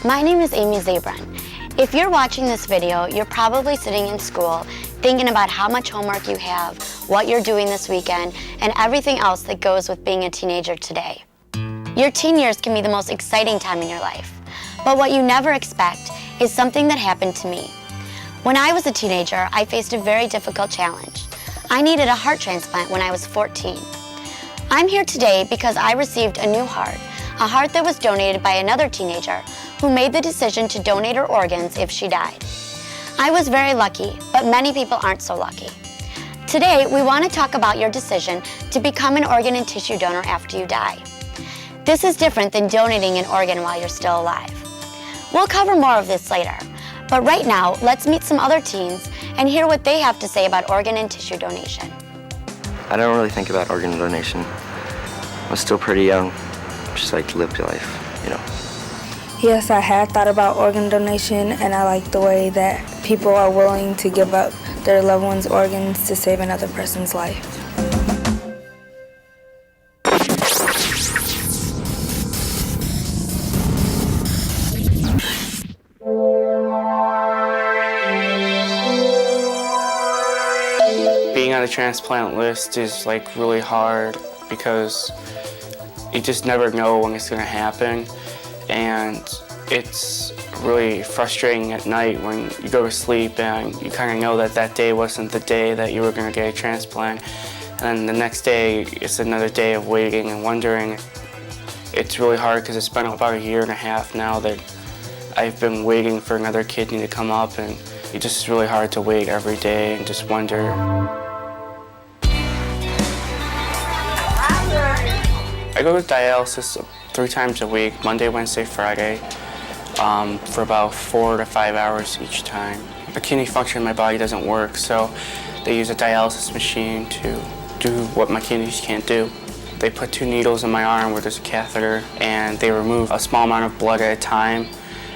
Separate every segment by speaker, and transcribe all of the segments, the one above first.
Speaker 1: My name is Amy Zabran. If you're watching this video, you're probably sitting in school thinking about how much homework you have, what you're doing this weekend, and everything else that goes with being a teenager today. Your teen years can be the most exciting time in your life, but what you never expect is something that happened to me. When I was a teenager, I faced a very difficult challenge. I needed a heart transplant when I was 14. I'm here today because I received a new heart, a heart that was donated by another teenager who made the decision to donate her organs if she died. I was very lucky, but many people aren't so lucky. Today, we want to talk about your decision to become an organ and tissue donor after you die. This is different than donating an organ while you're still alive. We'll cover more of this later, but right now, let's meet some other teens and hear what they have to say about organ and tissue donation.
Speaker 2: I don't really think about organ donation. I was still pretty young, just like to live life, you know.
Speaker 3: Yes, I have thought about organ donation, and I like the way that people are willing to give up their loved ones' organs to save another person's life.
Speaker 4: Being on a transplant list is like really hard because you just never know when it's going to happen, and it's really frustrating at night when you go to sleep and you kind of know that that day wasn't the day that you were going to get a transplant, and then the next day it's another day of waiting and wondering. It's really hard because it's been about a year and a half now that I've been waiting for another kidney to come up, and it's just really hard to wait every day and just wonder. I go to dialysis 3 times a week, Monday, Wednesday, Friday, for about 4 to 5 hours each time. The kidney function in my body doesn't work, so they use a dialysis machine to do what my kidneys can't do. They put 2 needles in my arm where there's a catheter, and they remove a small amount of blood at a time,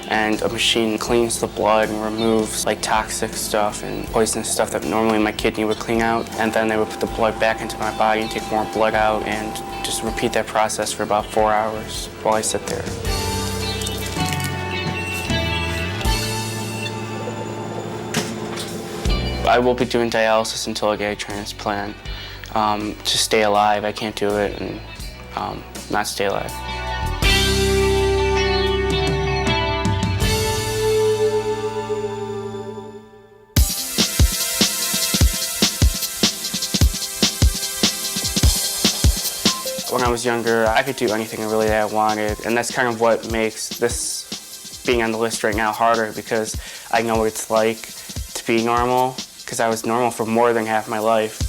Speaker 4: and a machine cleans the blood and removes like toxic stuff and poisonous stuff that normally my kidney would clean out, and then they would put the blood back into my body and take more blood out and just repeat that process for about 4 hours while I sit there. I will be doing dialysis until I get a transplant. To stay alive, I can't do it and not stay alive. When I was younger, I could do anything really that I wanted, and that's kind of what makes this being on the list right now harder, because I know what it's like to be normal, because I was normal for more than half my life.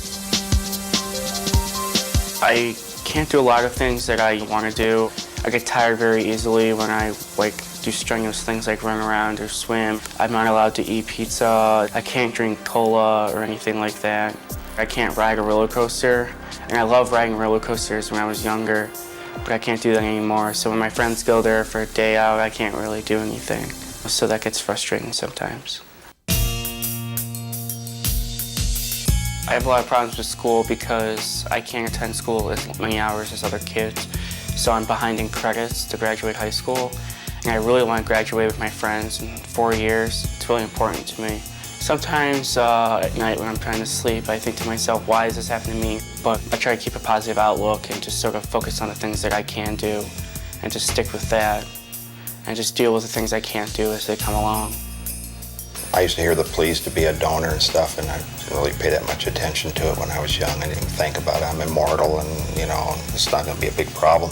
Speaker 4: I can't do a lot of things that I want to do. I get tired very easily when I do strenuous things like run around or swim. I'm not allowed to eat pizza. I can't drink cola or anything like that. I can't ride a roller coaster. And I love riding roller coasters when I was younger, but I can't do that anymore. So when my friends go there for a day out, I can't really do anything. So that gets frustrating sometimes. I have a lot of problems with school because I can't attend school as many hours as other kids. So I'm behind in credits to graduate high school. And I really want to graduate with my friends in 4 years. It's really important to me. Sometimes at night when I'm trying to sleep, I think to myself, why is this happening to me? But I try to keep a positive outlook and just sort of focus on the things that I can do and just stick with that and just deal with the things I can't do as they come along.
Speaker 5: I used to hear the pleas to be a donor and stuff, and I didn't really pay that much attention to it when I was young. I didn't think about it. I'm immortal, and it's not going to be a big problem.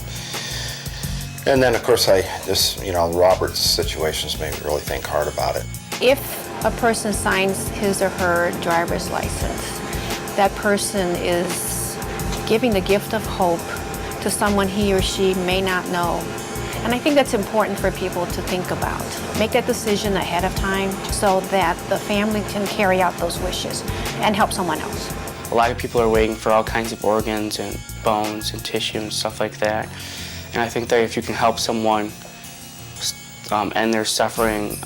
Speaker 5: And then, of course, Robert's situations made me really think hard about it.
Speaker 6: If a person signs his or her driver's license, that person is giving the gift of hope to someone he or she may not know. And I think that's important for people to think about. Make that decision ahead of time so that the family can carry out those wishes and help someone else.
Speaker 4: A lot of people are waiting for all kinds of organs and bones and tissue and stuff like that. And I think that if you can help someone end their suffering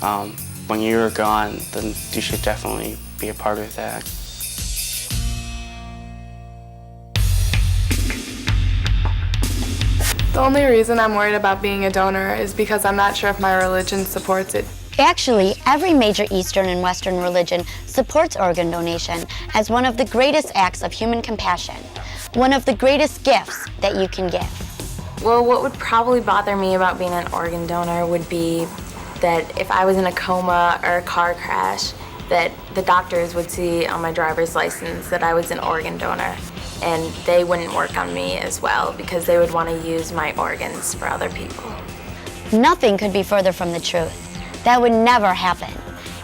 Speaker 4: when you're gone, then you should definitely be a part of that.
Speaker 7: The only reason I'm worried about being a donor is because I'm not sure if my religion supports it.
Speaker 1: Actually, every major Eastern and Western religion supports organ donation as one of the greatest acts of human compassion, one of the greatest gifts that you can give.
Speaker 8: Well, what would probably bother me about being an organ donor would be that if I was in a coma or a car crash, that the doctors would see on my driver's license that I was an organ donor, and they wouldn't work on me as well because they would want to use my organs for other people.
Speaker 1: Nothing could be further from the truth. That would never happen.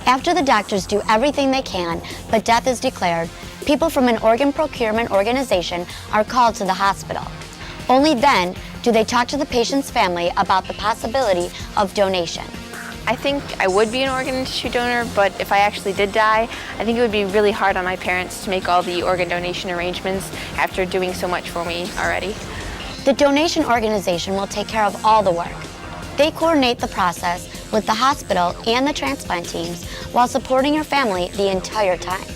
Speaker 1: After the doctors do everything they can, but death is declared, people from an organ procurement organization are called to the hospital. Only then do they talk to the patient's family about the possibility of donation.
Speaker 9: I think I would be an organ and tissue donor, but if I actually did die, I think it would be really hard on my parents to make all the organ donation arrangements after doing so much for me already.
Speaker 1: The donation organization will take care of all the work. They coordinate the process with the hospital and the transplant teams while supporting your family the entire time.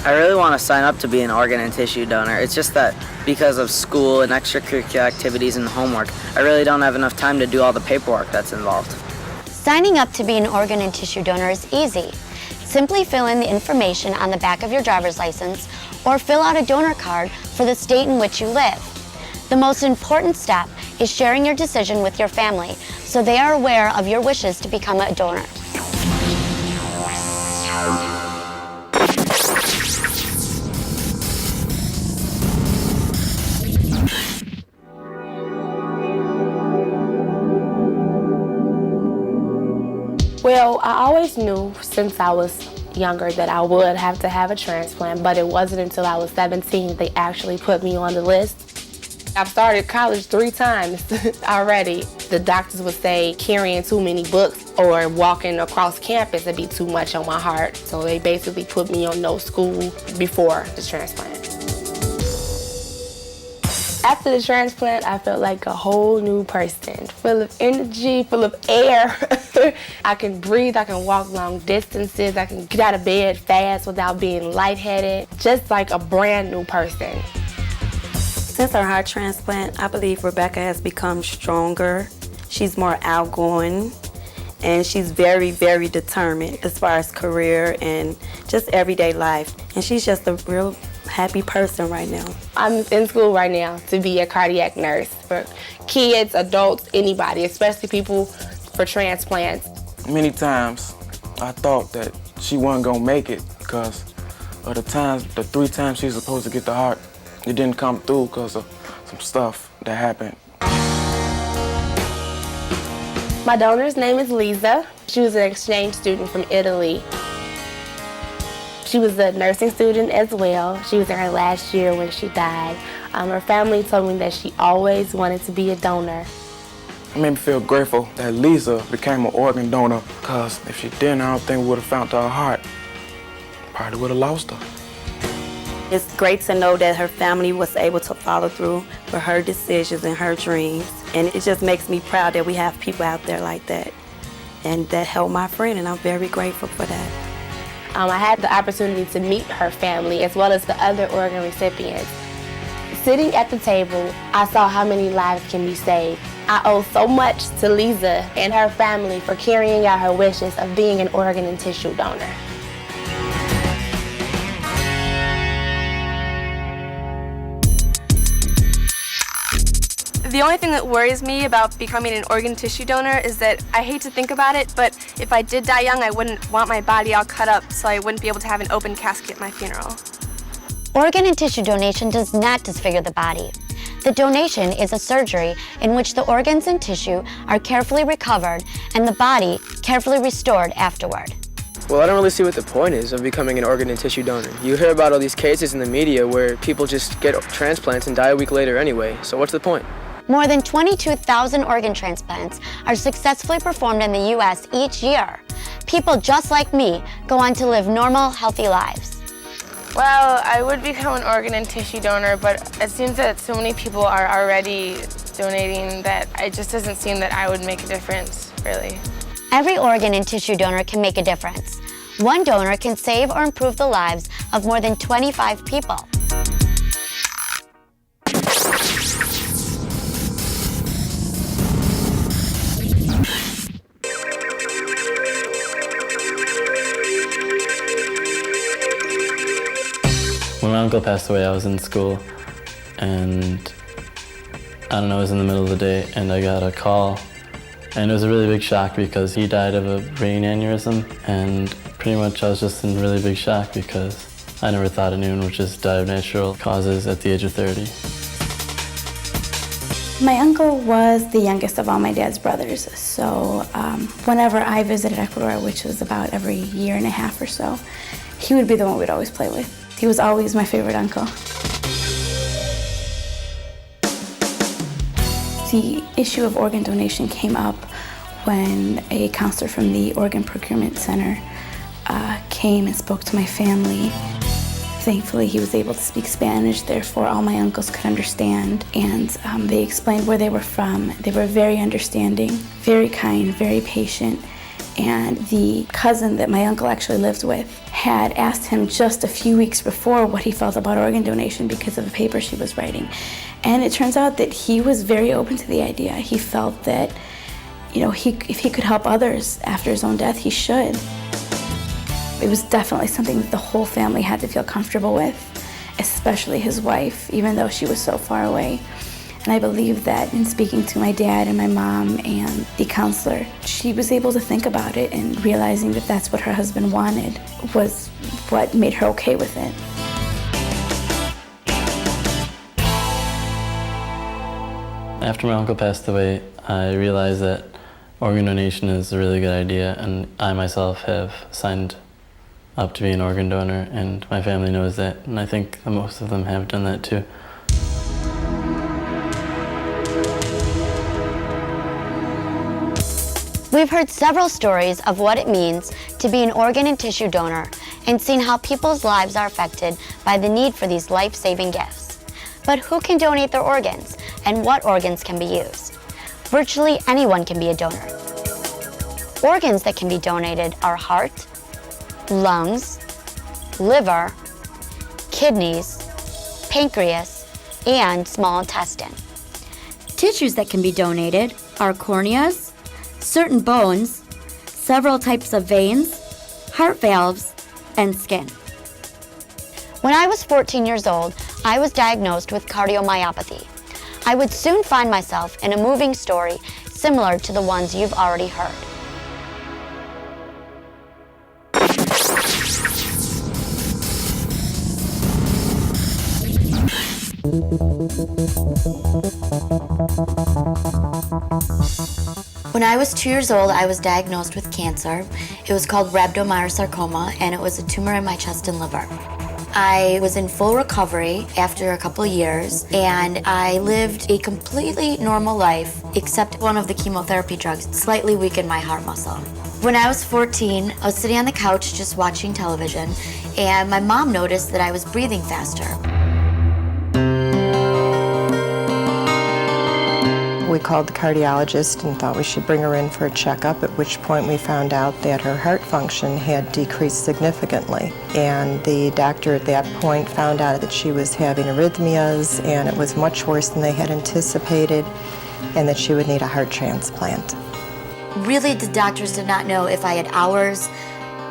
Speaker 10: I really want to sign up to be an organ and tissue donor. It's just that because of school and extracurricular activities and homework, I really don't have enough time to do all the paperwork that's involved.
Speaker 1: Signing up to be an organ and tissue donor is easy. Simply fill in the information on the back of your driver's license or fill out a donor card for the state in which you live. The most important step is sharing your decision with your family so they are aware of your wishes to become a donor.
Speaker 11: Well, I always knew since I was younger that I would have to have a transplant, but it wasn't until I was 17 they actually put me on the list. I've started college 3 times already. The doctors would say carrying too many books or walking across campus would be too much on my heart. So they basically put me on no school before the transplant. After the transplant, I felt like a whole new person, full of energy, full of air. I can breathe, I can walk long distances, I can get out of bed fast without being lightheaded, just like a brand new person.
Speaker 12: Since her heart transplant, I believe Rebecca has become stronger. She's more outgoing, and she's very, very determined as far as career and just everyday life. And she's just a real happy person right now.
Speaker 11: I'm in school right now to be a cardiac nurse for kids, adults, anybody, especially people for transplants.
Speaker 13: Many times I thought that she wasn't gonna make it because of the 3 times she was supposed to get the heart. It didn't come through because of some stuff that happened.
Speaker 11: My donor's name is Lisa. She was an exchange student from Italy. She was a nursing student as well. She was in her last year when she died. Her family told me that she always wanted to be a donor.
Speaker 13: It made me feel grateful that Lisa became an organ donor because if she didn't, I don't think we would have found her heart. Probably would have lost her.
Speaker 12: It's great to know that her family was able to follow through with her decisions and her dreams. And it just makes me proud that we have people out there like that. And that helped my friend, and I'm very grateful for that.
Speaker 11: I had the opportunity to meet her family as well as the other organ recipients. Sitting at the table, I saw how many lives can be saved. I owe so much to Lisa and her family for carrying out her wishes of being an organ and tissue donor.
Speaker 14: The only thing that worries me about becoming an organ tissue donor is that I hate to think about it, but if I did die young, I wouldn't want my body all cut up, so I wouldn't be able to have an open casket at my funeral.
Speaker 1: Organ and tissue donation does not disfigure the body. The donation is a surgery in which the organs and tissue are carefully recovered and the body carefully restored afterward.
Speaker 15: Well, I don't really see what the point is of becoming an organ and tissue donor. You hear about all these cases in the media where people just get transplants and die a week later anyway, so what's the point?
Speaker 1: More than 22,000 organ transplants are successfully performed in the U.S. each year. People just like me go on to live normal, healthy lives.
Speaker 7: Well, I would become an organ and tissue donor, but it seems that so many people are already donating that it just doesn't seem that I would make a difference, really.
Speaker 1: Every organ and tissue donor can make a difference. One donor can save or improve the lives of more than 25 people.
Speaker 16: When my uncle passed away, I was in school, and I don't know, it was in the middle of the day, and I got a call, and it was a really big shock because he died of a brain aneurysm, and pretty much I was just in really big shock because I never thought anyone would just die of natural causes at the age of 30.
Speaker 17: My uncle was the youngest of all my dad's brothers, so whenever I visited Ecuador, which was about every year and a half or so, he would be the one we'd always play with. He was always my favorite uncle. The issue of organ donation came up when a counselor from the Organ Procurement Center came and spoke to my family. Thankfully, he was able to speak Spanish, therefore all my uncles could understand, and they explained where they were from. They were very understanding, very kind, very patient, and the cousin that my uncle actually lived with had asked him just a few weeks before what he felt about organ donation because of a paper she was writing. And it turns out that he was very open to the idea. He felt that, you know, if he could help others after his own death, he should. It was definitely something that the whole family had to feel comfortable with, especially his wife, even though she was so far away. And I believe that in speaking to my dad and my mom and the counselor, she was able to think about it, and realizing that that's what her husband wanted was what made her okay with it.
Speaker 16: After my uncle passed away, I realized that organ donation is a really good idea, and I myself have signed up to be an organ donor, and my family knows that, and I think that most of them have done that too.
Speaker 1: We've heard several stories of what it means to be an organ and tissue donor, and seen how people's lives are affected by the need for these life-saving gifts. But who can donate their organs, and what organs can be used? Virtually anyone can be a donor. Organs that can be donated are heart, lungs, liver, kidneys, pancreas, and small intestine.
Speaker 18: Tissues that can be donated are corneas, certain bones, several types of veins, heart valves, and skin.
Speaker 1: When I was 14 years old, I was diagnosed with cardiomyopathy. I would soon find myself in a moving story similar to the ones you've already heard. When I was 2 years old, I was diagnosed with cancer. It was called rhabdomyosarcoma, and it was a tumor in my chest and liver. I was in full recovery after a couple years, and I lived a completely normal life, except one of the chemotherapy drugs slightly weakened my heart muscle. When I was 14, I was sitting on the couch just watching television, and my mom noticed that I was breathing faster.
Speaker 19: We called the cardiologist and thought we should bring her in for a checkup, at which point we found out that her heart function had decreased significantly. And the doctor at that point found out that she was having arrhythmias, and it was much worse than they had anticipated, and that she would need a heart transplant.
Speaker 1: Really, the doctors did not know if I had hours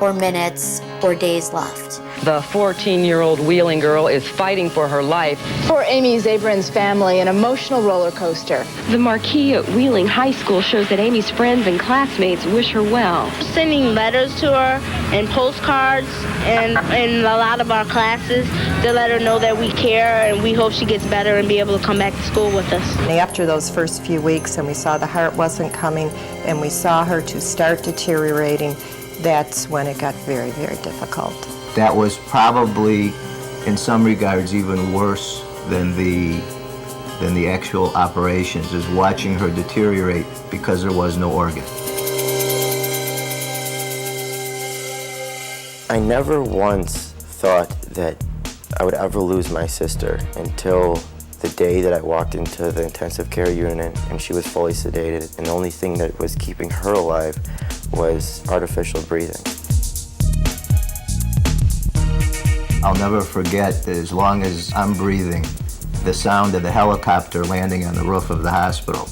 Speaker 1: or minutes or days left.
Speaker 20: The 14-year-old Wheeling girl is fighting for her life.
Speaker 21: For Amy Zabrin's family, an emotional roller coaster.
Speaker 22: The marquee at Wheeling High School shows that Amy's friends and classmates wish her well.
Speaker 23: Sending letters to her and postcards and in a lot of our classes to let her know that we care and we hope she gets better and be able to come back to school with us.
Speaker 19: And after those first few weeks, and we saw the heart wasn't coming, and we saw her to start deteriorating, that's when it got very, very difficult.
Speaker 24: That was probably, in some regards, even worse than the actual operations, is watching her deteriorate because there was no organ.
Speaker 2: I never once thought that I would ever lose my sister until the day that I walked into the intensive care unit and she was fully sedated, and the only thing that was keeping her alive was artificial breathing.
Speaker 24: I'll never forget that as long as I'm breathing, the sound of the helicopter landing on the roof of the hospital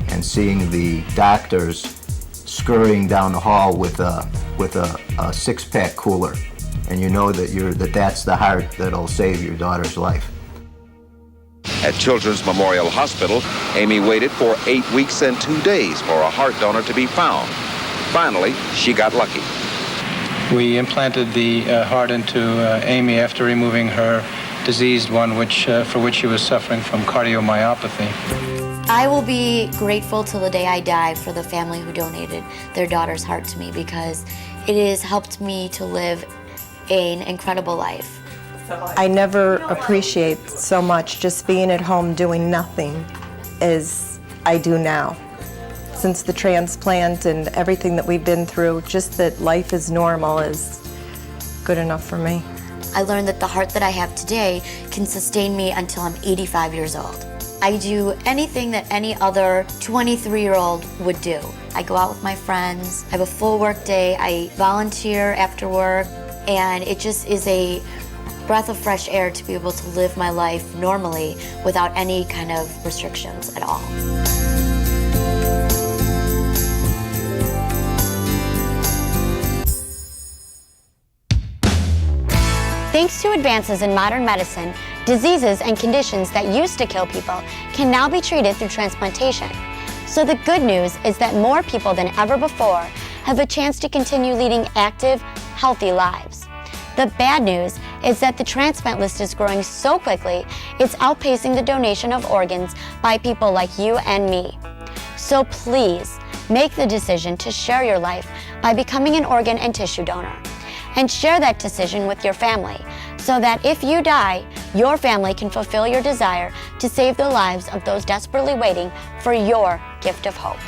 Speaker 24: and seeing the doctors scurrying down the hall with a six-pack cooler and you know that that's the heart that'll save your daughter's life.
Speaker 3: At Children's Memorial Hospital, Amy waited for 8 weeks and 2 days for a heart donor to be found. Finally, she got lucky.
Speaker 4: We implanted the heart into Amy after removing her diseased one, for which she was suffering from cardiomyopathy.
Speaker 1: I will be grateful till the day I die for the family who donated their daughter's heart to me, because it has helped me to live an incredible life.
Speaker 19: I never appreciate so much just being at home doing nothing as I do now. Since the transplant and everything that we've been through, just that life is normal is good enough for me.
Speaker 1: I learned that the heart that I have today can sustain me until I'm 85 years old. I do anything that any other 23-year-old would do. I go out with my friends, I have a full work day, I volunteer after work, and it just is a breath of fresh air to be able to live my life normally without any kind of restrictions at all. Thanks to advances in modern medicine, diseases and conditions that used to kill people can now be treated through transplantation. So the good news is that more people than ever before have a chance to continue leading active, healthy lives. The bad news is that the transplant list is growing so quickly, it's outpacing the donation of organs by people like you and me. So please, make the decision to share your life by becoming an organ and tissue donor. And share that decision with your family, so that if you die, your family can fulfill your desire to save the lives of those desperately waiting for your gift of hope.